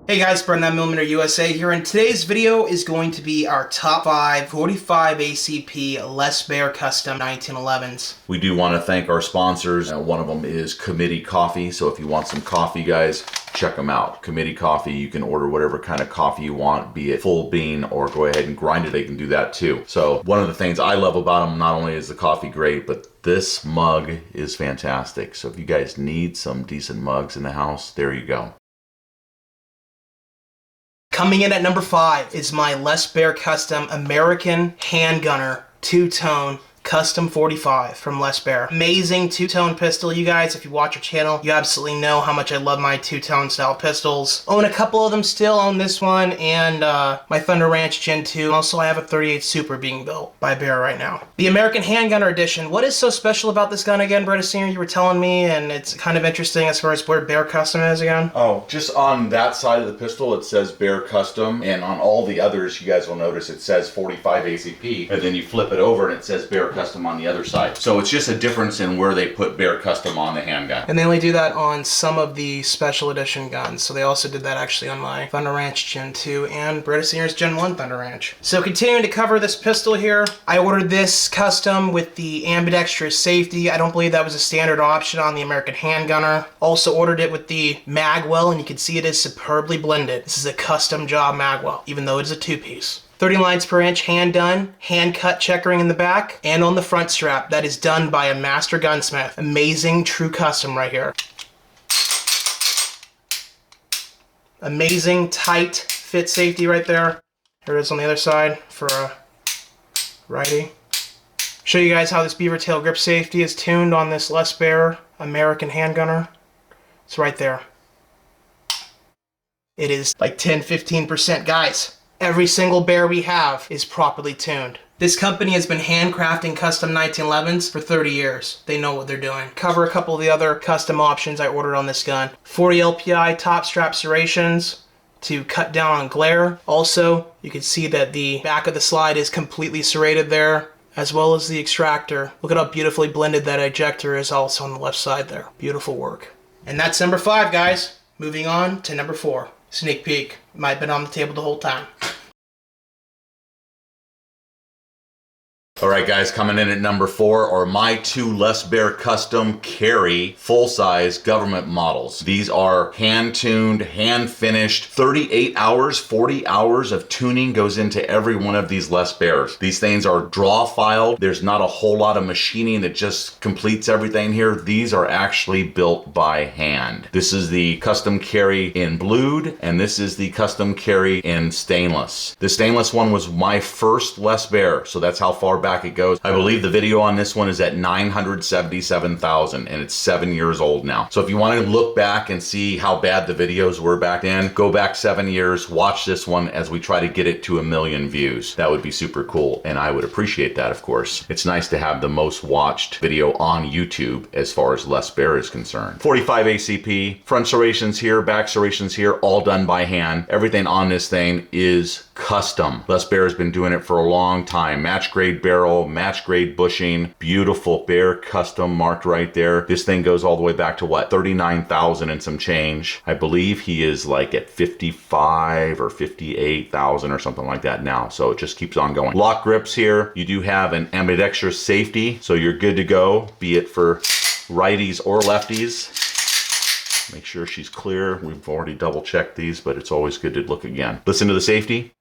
Hey guys, Brandon Lyons USA here, and today's video is going to be our top 5 45 ACP Les Baer Custom 1911s. We do want to thank our sponsors. One of them is Committee Coffee, so if you want some coffee, guys, check them out. Committee Coffee, you can order whatever kind of coffee you want, be it full bean or go ahead and grind it. They can do that too. So one of the things I love about them, not only is the coffee great, but this mug is fantastic. So if you guys need some decent mugs in the house, there you go. Coming in at number 5 is my Les Baer Custom American Handgunner two-tone Custom 45 from Les Baer. Amazing two-tone pistol, you guys. If you watch our channel, you absolutely know how much I love my two-tone style pistols. Own a couple of them still. Own this one and my Thunder Ranch Gen 2. Also, I have a 38 Super being built by Baer right now. The American Handgunner Edition. What is so special about this gun again, Beretta Senior? You were telling me, and it's kind of interesting as far as where Baer Custom is again. Oh, just on that side of the pistol, it says Baer Custom, and on all the others, you guys will notice it says 45 ACP, and then you flip it over and it says Baer Custom on the other side. So it's just a difference in where they put Baer Custom on the handgun. And they only do that on some of the special edition guns. So they also did that actually on my Thunder Ranch Gen 2 and Beretta Senior's Gen 1 Thunder Ranch. So continuing to cover this pistol here, I ordered this custom with the ambidextrous safety. I don't believe that was a standard option on the American Handgunner. Also ordered it with the magwell, and you can see it is superbly blended. This is a custom job magwell, even though it is a two-piece. 30 lines per inch, hand done, hand cut checkering in the back, and on the front strap. That is done by a master gunsmith. Amazing true custom right here. Amazing tight fit safety right there. Here it is on the other side for a righty. Show you guys how this beaver tail grip safety is tuned on this Les Baer American Handgunner. It's right there. It is like 10-15%, guys. Every single Baer we have is properly tuned. This company has been handcrafting custom 1911s for 30 years. They know what they're doing. Cover a couple of the other custom options I ordered on this gun. 40 LPI top strap serrations to cut down on glare. Also, you can see that the back of the slide is completely serrated there, as well as the extractor. Look at how beautifully blended that ejector is also on the left side there. Beautiful work. And that's number 5, guys. Moving on to number 4. Sneak peek. Might have been on the table the whole time. Alright guys, coming in at number 4 are my 2 Les Baer Custom Carry full-size government models. These are hand-tuned, hand-finished, 38 hours, 40 hours of tuning goes into every one of these Les Baers. These things are draw-filed. There's not a whole lot of machining that just completes everything here. These are actually built by hand. This is the Custom Carry in blued, and this is the Custom Carry in stainless. The stainless one was my first Les Baer, so that's how far back it goes. I believe the video on this one is at 977,000 and it's 7 years old now. So if you want to look back and see how bad the videos were back then, go back 7 years, watch this one as we try to get it to 1 million views. That would be super cool, and I would appreciate that, of course. It's nice to have the most watched video on YouTube as far as Les Baer is concerned. 45 ACP, front serrations here, back serrations here, all done by hand. Everything on this thing is custom. Les Baer has been doing it for a long time. Match grade barrel, match grade bushing, beautiful Baer Custom marked right there. This thing goes all the way back to what, 39,000 and some change. I believe he is like at 55 or 58,000 or something like that now, so it just keeps on going. LOK Grips here, you do have an ambidextrous safety, so you're good to go, be it for righties or lefties. Make sure she's clear. We've already double checked these, but it's always good to look again. Listen to the safety.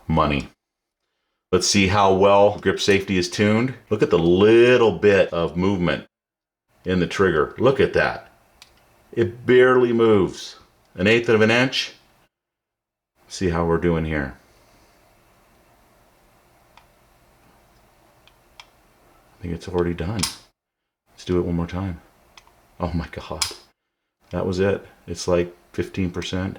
Money. Let's see how well grip safety is tuned. Look at the little bit of movement in the trigger. Look at that. It barely moves. 1/8 of an inch. See how we're doing here. I think it's already done. Let's do it one more time. Oh my God. That was it. It's like 15%.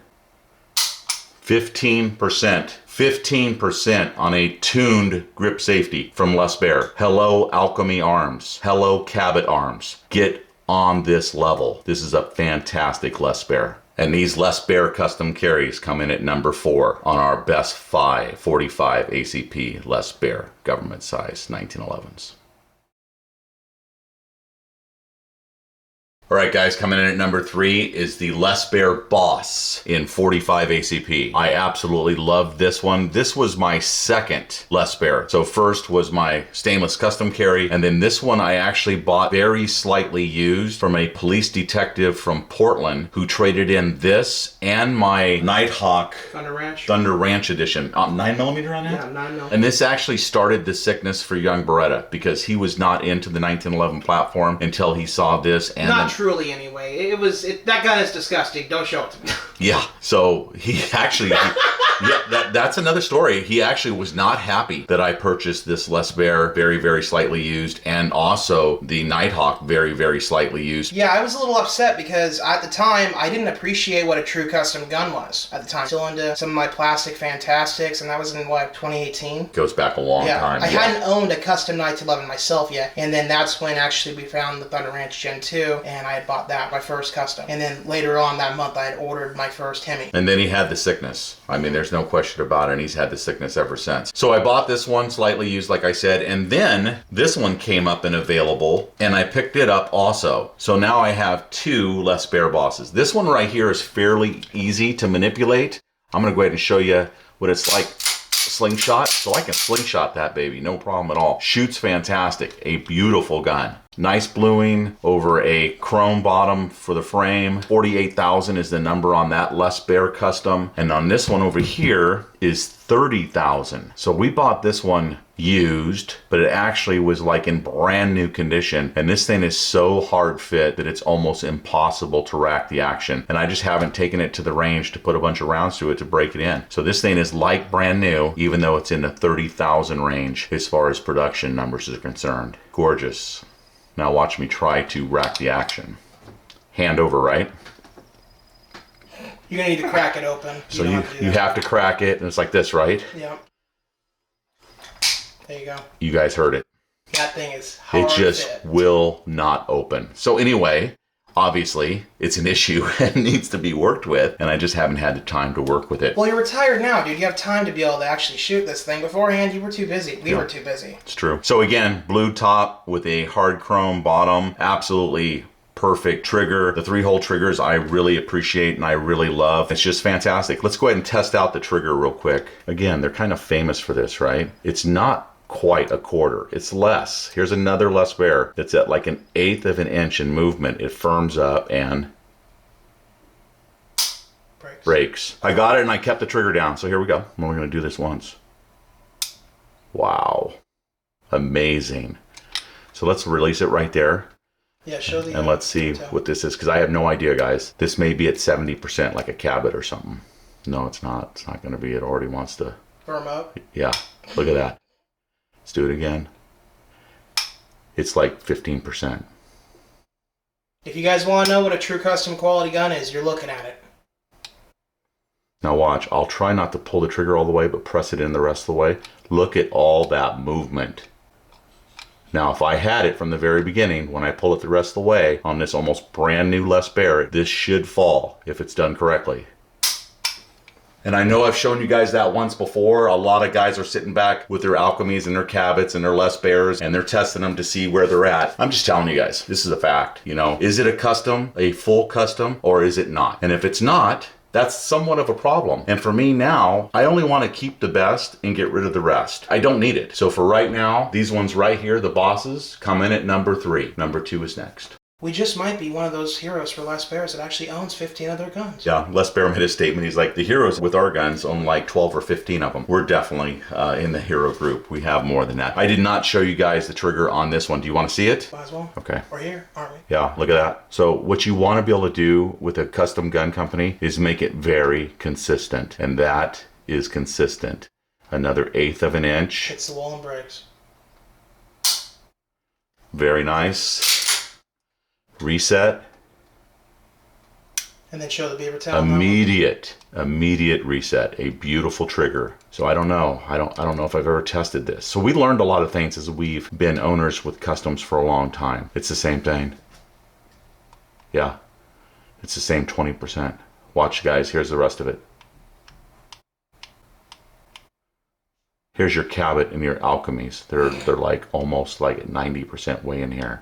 15%. 15% on a tuned grip safety from Les Baer. Hello Alchemy Arms. Hello Cabot Arms. Get on this level. This is a fantastic Les Baer. And these Les Baer Custom Carries come in at number 4 on our best 5 45 ACP Les Baer government size 1911s. All right, guys, coming in at number 3 is the Les Baer Boss in 45 ACP. I absolutely love this one. This was my second Les Baer. So first was my stainless custom carry, and then this one I actually bought very slightly used from a police detective from Portland who traded in this and my Nighthawk Thunder Ranch edition. 9mm on that? Yeah, 9mm. And this actually started the sickness for young Beretta because he was not into the 1911 platform until he saw this. And not truly, anyway. That gun is disgusting. Don't show it to me. Yeah. So he actually, that's another story. He actually was not happy that I purchased this Les Baer very, very slightly used, and also the Nighthawk very, very slightly used. Yeah, I was a little upset because at the time I didn't appreciate what a true custom gun was. At the time, still into some of my plastic fantastics, and that was in what, 2018. Goes back a long time. I hadn't owned a custom 1911 myself yet, and then that's when actually we found the Thunder Ranch Gen 2, and I had bought that, my first custom. And then later on that month I had ordered my first Hemi. And then he had the sickness. I mean, there's no question about it, and he's had the sickness ever since. So I bought this one slightly used, like I said, and then this one came up and available, and I picked it up also. So now I have 2 Les Baer Bosses. This one right here is fairly easy to manipulate. I'm gonna go ahead and show you what it's like. Slingshot, so I can slingshot that baby, no problem at all. Shoots fantastic, a beautiful gun. Nice bluing over a chrome bottom for the frame. 48,000 is the number on that Les Baer Custom, and on this one over here is 30,000. So we bought this one used, but it actually was like in brand new condition, and this thing is so hard fit that it's almost impossible to rack the action, and I just haven't taken it to the range to put a bunch of rounds to it to break it in. So this thing is like brand new, even though it's in the 30,000 range as far as production numbers are concerned. Gorgeous. Now watch me try to rack the action. Hand over, right? You're gonna need to crack it open. So you have to crack it, and it's like this, right? Yeah. There you go. You guys heard it. That thing is hard. It just will not open. So anyway, obviously it's an issue and needs to be worked with, and I just haven't had the time to work with it. Well, you're retired now, dude. You have time to be able to actually shoot this thing. Beforehand, you were too busy. We were too busy. It's true. So again, blue top with a hard chrome bottom. Absolutely perfect trigger. The 3-hole triggers I really appreciate and I really love. It's just fantastic. Let's go ahead and test out the trigger real quick. Again, they're kind of famous for this, right? It's not quite a quarter, it's less. Here's another Les Baer that's at like 1/8 of an inch in movement. It firms up and breaks. I got it and I kept the trigger down. So here we go. We're going to do this once. Wow. Amazing. So let's release it right there. Yeah, show the and let's see what this is, because I have no idea, guys. This may be at 70%, like a Cabot or something. No, it's not. It's not going to be. It already wants to firm up. Yeah, look at that. Let's do it again. It's like 15%. If you guys want to know what a true custom quality gun is, you're looking at it. Now watch. I'll try not to pull the trigger all the way, but press it in the rest of the way. Look at all that movement. Now, if I had it from the very beginning, when I pull it the rest of the way on this almost brand new Les Baer, this should fall if it's done correctly. And I know I've shown you guys that once before. A lot of guys are sitting back with their Alchemies and their Cabots and their Les Baers, and they're testing them to see where they're at. I'm just telling you guys, this is a fact. You know, is it a custom, a full custom, or is it not? And if it's not, that's somewhat of a problem. And for me now, I only want to keep the best and get rid of the rest. I don't need it. So for right now, these ones right here, the Bosses, come in at number 3. Number 2 is next. We just might be one of those heroes for Les Baers that actually owns 15 of their guns. Yeah, Les Baer made a statement. He's like, the heroes with our guns own like 12 or 15 of them. We're definitely in the hero group. We have more than that. I did not show you guys the trigger on this one. Do you want to see it? Might as well. Okay. We're here, aren't we? Yeah, look at that. So what you want to be able to do with a custom gun company is make it very consistent. And that is consistent. Another 1/8 of an inch. Hits the wall and breaks. Very nice. Reset. And then show the beaver tail. Immediate reset. A beautiful trigger. So I don't know. I don't know if I've ever tested this. So we learned a lot of things as we've been owners with customs for a long time. It's the same thing. Yeah. It's the same 20%. Watch, guys. Here's the rest of it. Here's your Cabot and your Alchemies. They're like almost like at 90% way in here.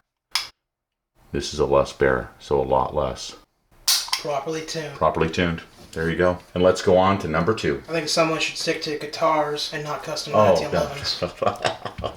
This is a Les Baer, so a lot less. Properly tuned. Properly tuned. There you go. And let's go on to number 2. I think someone should stick to guitars and not custom Oh, 1911s.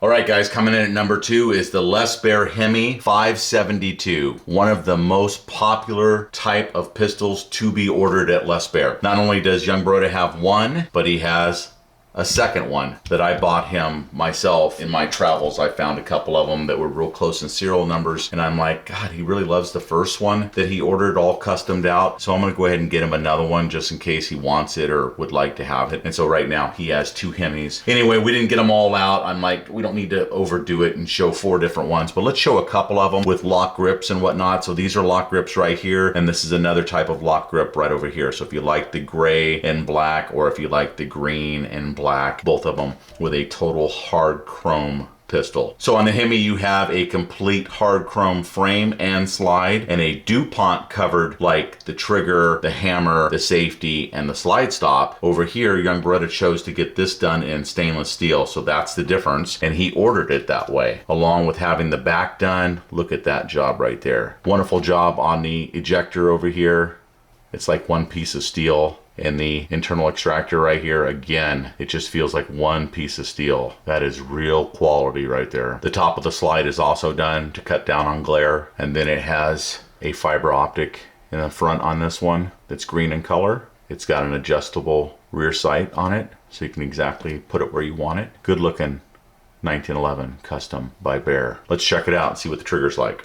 All right, guys, coming in at number 2 is the Les Baer Hemi 572, one of the most popular type of pistols to be ordered at Les Baer. Not only does young Beretta have one, but he has a second one that I bought him myself in my travels. I found a couple of them that were real close in serial numbers, and I'm like, God, he really loves the first one that he ordered all customed out. So I'm gonna go ahead and get him another one just in case he wants it or would like to have it. And so right now he has 2 Hemis. Anyway, we didn't get them all out. I'm like, we don't need to overdo it and show 4 different ones, but let's show a couple of them with LOK grips and whatnot. So these are LOK grips right here, and this is another type of LOK grip right over here. So if you like the gray and black, or if you like the green and black, both of them with a total hard chrome pistol. So on the Hemi, you have a complete hard chrome frame and slide, and a DuPont covered like the trigger, the hammer, the safety, and the slide stop. Over here, young Beretta chose to get this done in stainless steel, so that's the difference, and he ordered it that way, along with having the back done. Look at that job right there. Wonderful job on the ejector over here. It's like one piece of steel. And the internal extractor right here, again, it just feels like one piece of steel. That is real quality right there. The top of the slide is also done to cut down on glare. And then it has a fiber optic in the front on this one that's green in color. It's got an adjustable rear sight on it, so you can exactly put it where you want it. Good looking 1911 Custom by Baer. Let's check it out and see what the trigger's like.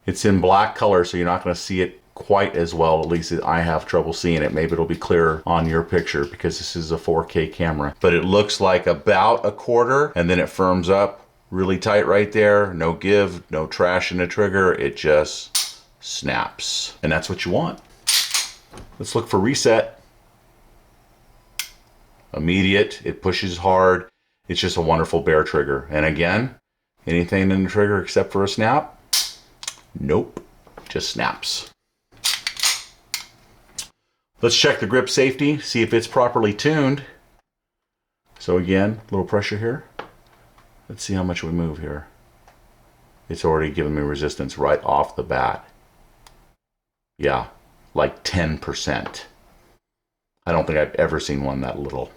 It's in black color, so you're not gonna see it quite as well. At least I have trouble seeing it. Maybe it'll be clearer on your picture because this is a 4K camera. But it looks like about a quarter, and then it firms up really tight right there. No give, no trash in the trigger. It just snaps. And that's what you want. Let's look for reset. Immediate. It pushes hard. It's just a wonderful Baer trigger. And again, anything in the trigger except for a snap? Nope. Just snaps. Let's check the grip safety, see if it's properly tuned. So again, a little pressure here. Let's see how much we move here. It's already giving me resistance right off the bat. Yeah, like 10%. I don't think I've ever seen one that little.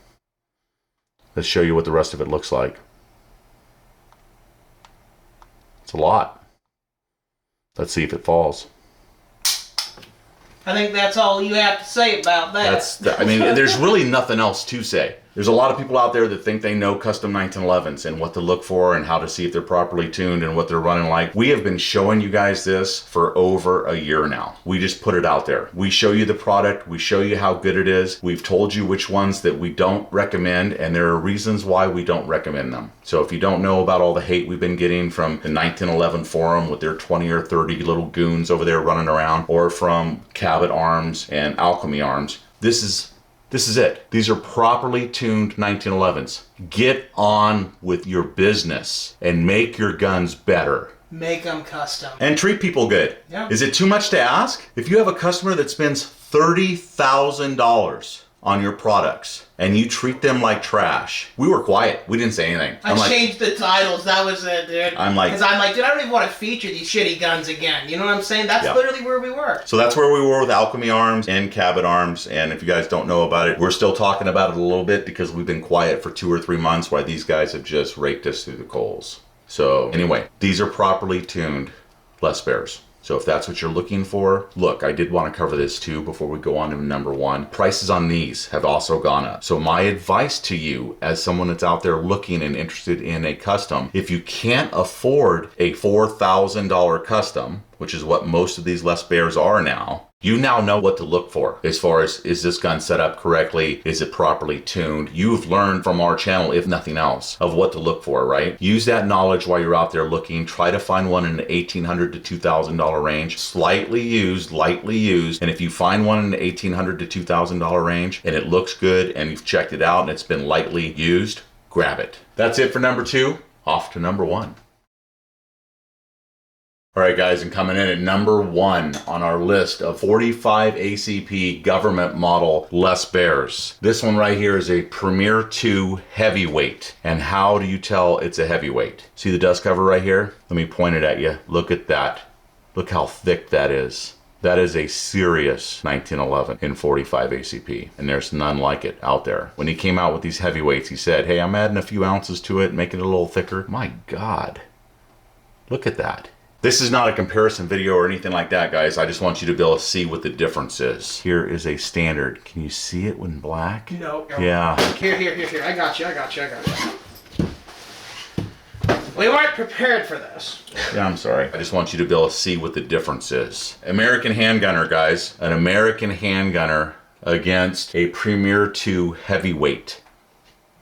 Let's show you what the rest of it looks like. It's a lot. Let's see if it falls. I think that's all you have to say about that. I mean, there's really nothing else to say. There's a lot of people out there that think they know custom 1911s and what to look for and how to see if they're properly tuned and what they're running like. We have been showing you guys this for over a year now. We just put it out there. We show you the product. We show you how good it is. We've told you which ones that we don't recommend, and there are reasons why we don't recommend them. So if you don't know about all the hate we've been getting from the 1911 forum with their 20 or 30 little goons over there running around, or from Cabot Arms and Alchemy Arms, this is it. These are properly tuned 1911s. Get on with your business and make your guns better. Make them custom. And treat people good. Yeah. Is it too much to ask? If you have a customer that spends $30,000 on your products and you treat them like trash, we were quiet. We didn't say anything. I changed the titles. That was it, dude. I'm like, dude, I don't even want to feature these shitty guns again. You know what I'm saying? That's literally where we were. So that's where we were with Alchemy Arms and Cabot Arms. And if you guys don't know about it, we're still talking about it a little bit because we've been quiet for 2 or 3 months while these guys have just raked us through the coals. So anyway, these are properly tuned Les Baers. So if that's what you're looking for, look, I did want to cover this too before we go on to number 1. Prices on these have also gone up. So my advice to you as someone that's out there looking and interested in a custom, if you can't afford a $4,000 custom, which is what most of these Les Baers are now, you now know what to look for as far as, is this gun set up correctly? Is it properly tuned? You've learned from our channel, if nothing else, of what to look for, right? Use that knowledge while you're out there looking. Try to find one in the $1,800 to $2,000 range, slightly used, lightly used. And if you find one in the $1,800 to $2,000 range and it looks good and you've checked it out and it's been lightly used, grab it. That's it for number 2. Off to number 1. All right, guys, and coming in at number 1 on our list of 45 ACP government model Les Baers. This one right here is a Premier 2 heavyweight. And how do you tell it's a heavyweight? See the dust cover right here? Let me point it at you. Look at that. Look how thick that is. That is a serious 1911 in 45 ACP, and there's none like it out there. When he came out with these heavyweights, he said, hey, I'm adding a few ounces to it, making it a little thicker. My God, look at that. This is not a comparison video or anything like that, guys. I just want you to be able to see what the difference is. Here is a standard. Can you see it in black? No. Yeah. Here. I got you. We weren't prepared for this. Yeah, I'm sorry. I just want you to be able to see what the difference is. American handgunner, guys. An American handgunner against a Premier 2 heavyweight.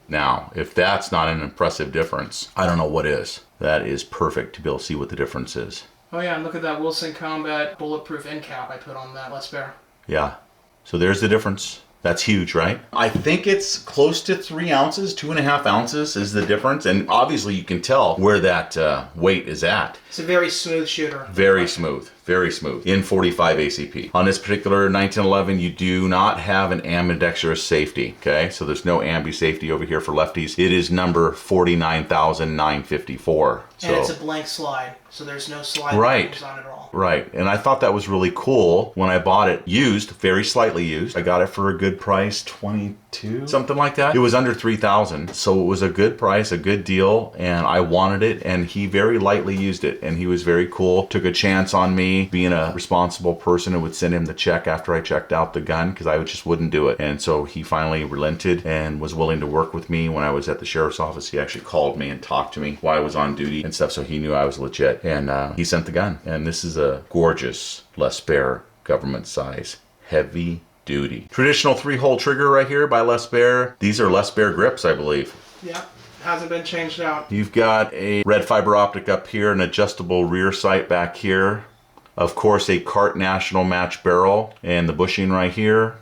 Now, if that's not an impressive difference, I don't know what is. That is perfect to be able to see what the difference is. Oh yeah, and look at that Wilson Combat bulletproof end cap I put on that Les Baer. Yeah. So there's the difference. That's huge, right? I think it's close to 3 ounces, 2.5 ounces is the difference. And obviously you can tell where that weight is at. It's a very smooth shooter. Very smooth. Very smooth. In 45 ACP. On this particular 1911, you do not have an ambidextrous safety, okay? So there's no ambi safety over here for lefties. It is number 49,954. And it's a blank slide, so there's no slide right on it at all. Right, and I thought that was really cool when I bought it used, very slightly used. I got it for a good price, 22, something like that. It was under 3,000, so it was a good price, a good deal, and I wanted it, and he very lightly used it, and he was very cool. Took a chance on me being a responsible person who would send him the check after I checked out the gun, because I just wouldn't do it. And so he finally relented and was willing to work with me when I was at the sheriff's office. He actually called me and talked to me while I was on duty and stuff, so he knew I was legit, and he sent the gun. And this is a gorgeous Les Baer government size heavy duty traditional 3-hole trigger right here by Les Baer. These are Les Baer grips, I believe. Yeah, hasn't been changed out. You've got a red fiber optic up here, an adjustable rear sight back here, of course a Cart National match barrel, and the bushing right here.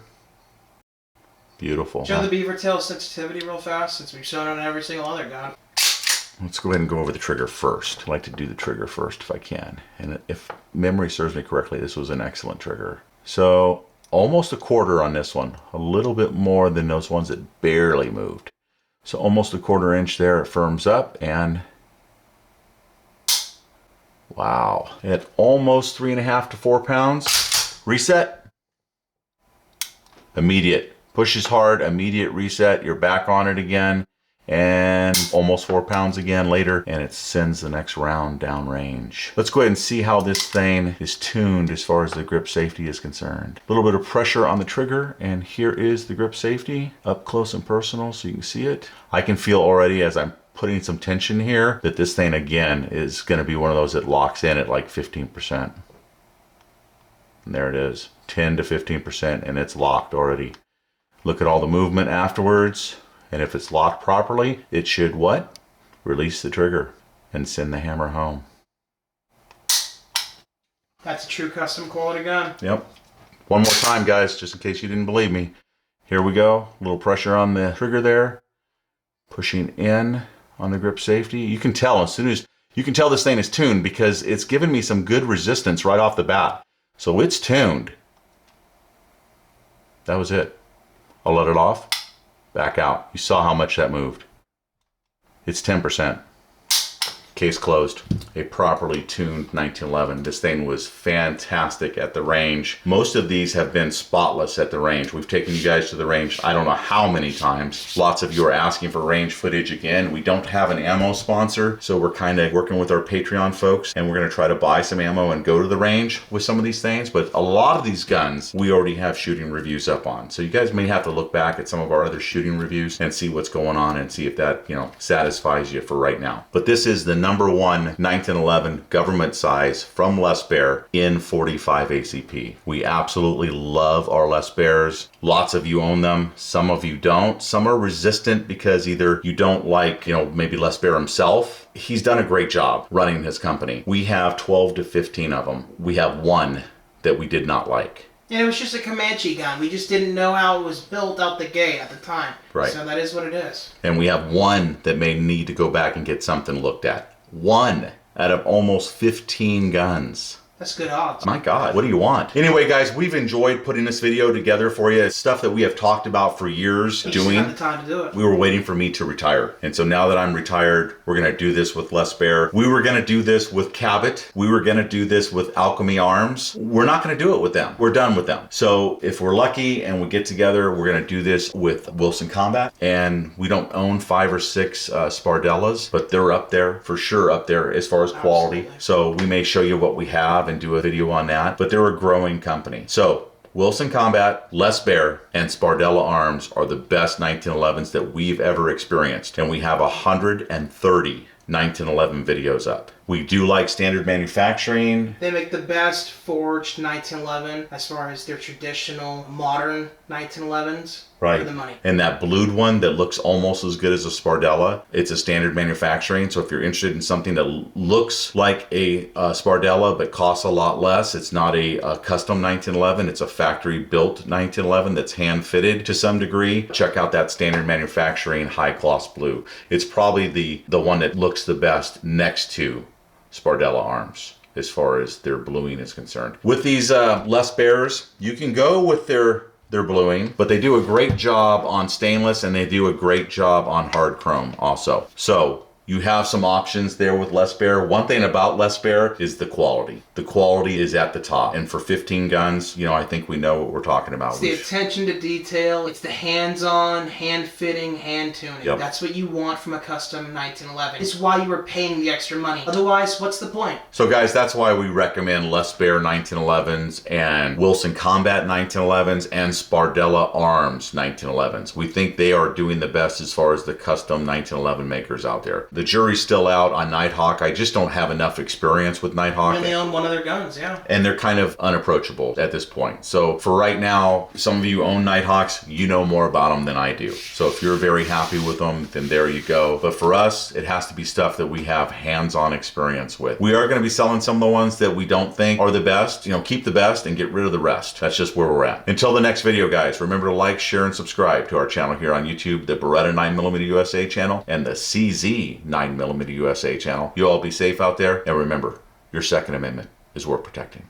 Beautiful. Show the beaver tail sensitivity real fast, since we've shown it on every single other gun. Let's go ahead and go over the trigger first. I like to do the trigger first if I can. And if memory serves me correctly, this was an excellent trigger. So almost a quarter on this one. A little bit more than those ones that barely moved. So almost a 1/4 inch there. It firms up and wow. At almost 3.5 to 4 pounds. Reset. Immediate. Pushes hard, immediate reset. You're back on it again. And almost 4 pounds again later, and it sends the next round downrange. Let's go ahead and see how this thing is tuned as far as the grip safety is concerned. A little bit of pressure on the trigger, and here is the grip safety up close and personal so you can see it. I can feel already as I'm putting some tension here that this thing again is going to be one of those that locks in at like 15%. And there it is, 10 to 15%, and it's locked already. Look at all the movement afterwards. And if it's locked properly, it should what? Release the trigger and send the hammer home. That's a true custom quality gun. Yep. One more time, guys, just in case you didn't believe me. Here we go. A little pressure on the trigger there. Pushing in on the grip safety. You can tell as soon as you can tell this thing is tuned because it's given me some good resistance right off the bat. So it's tuned. That was it. I'll let it off. Back out. You saw how much that moved. It's 10%. Case closed. A properly tuned 1911. This thing was fantastic at the range. Most of these have been spotless at the range. We've taken you guys to the range I don't know how many times. Lots of you are asking for range footage again. We don't have an ammo sponsor, so we're kind of working with our Patreon folks, and we're going to try to buy some ammo and go to the range with some of these things. But a lot of these guns we already have shooting reviews up on. So you guys may have to look back at some of our other shooting reviews and see what's going on and see if that, satisfies you for right now. But this is the number one 1911 government size from Les Baer in 45 ACP. We absolutely love our Les Baers. Lots of you own them. Some of you don't. Some are resistant because either you don't like, maybe Les Baer himself. He's done a great job running his company. We have 12 to 15 of them. We have one that we did not like. And it was just a Comanche gun. We just didn't know how it was built out the gate at the time. Right. So that is what it is. And we have one that may need to go back and get something looked at. One. out of almost 15 guns. That's good odds. My God, what do you want? Anyway, guys, we've enjoyed putting this video together for you. It's stuff that we have talked about for years doing. Just had the time to do it. We were waiting for me to retire. And so now that I'm retired, we're gonna do this with Les Baer. We were gonna do this with Cabot. We were gonna do this with Alchemy Arms. We're not gonna do it with them. We're done with them. So if we're lucky and we get together, we're gonna do this with Wilson Combat. And we don't own 5 or 6 Spardellas, but they're up there, for sure up there as far as quality. Absolutely. So we may show you what we have and do a video on that, but they're a growing company. So Wilson Combat, Les Baer, and Spardella Arms are the best 1911s that we've ever experienced. And we have 130 1911 videos up. We do like standard manufacturing. They make the best forged 1911 as far as their traditional modern 1911s. Right. For the money. And that blued one that looks almost as good as a Spardella, it's a standard manufacturing. So if you're interested in something that looks like a Spardella but costs a lot less, it's not a custom 1911, it's a factory built 1911 that's hand fitted to some degree. Check out that standard manufacturing high gloss blue. It's probably the one that looks the best next to Spardella Arms as far as their bluing is concerned. With these Les Baers, you can go with their bluing, but they do a great job on stainless and they do a great job on hard chrome also. So you have some options there with Les Baer. One thing about Les Baer is the quality. The quality is at the top. And for 15 guns, you know, I think we know what we're talking about. It's the attention to detail. It's the hands-on, hand-fitting, hand-tuning. Yep. That's what you want from a custom 1911. It's why you were paying the extra money. Otherwise, what's the point? So guys, that's why we recommend Les Baer 1911s and Wilson Combat 1911s and Spardella Arms 1911s. We think they are doing the best as far as the custom 1911 makers out there. The jury's still out on Nighthawk. I just don't have enough experience with Nighthawk. And they own one of their guns, yeah. And they're kind of unapproachable at this point. So for right now, some of you own Nighthawks, you know more about them than I do. So if you're very happy with them, then there you go. But for us, it has to be stuff that we have hands-on experience with. We are going to be selling some of the ones that we don't think are the best. You know, keep the best and get rid of the rest. That's just where we're at. Until the next video, guys, remember to like, share, and subscribe to our channel here on YouTube, the Beretta 9mm USA channel and the CZ 9mm USA channel. You all be safe out there, and remember, your Second Amendment is worth protecting.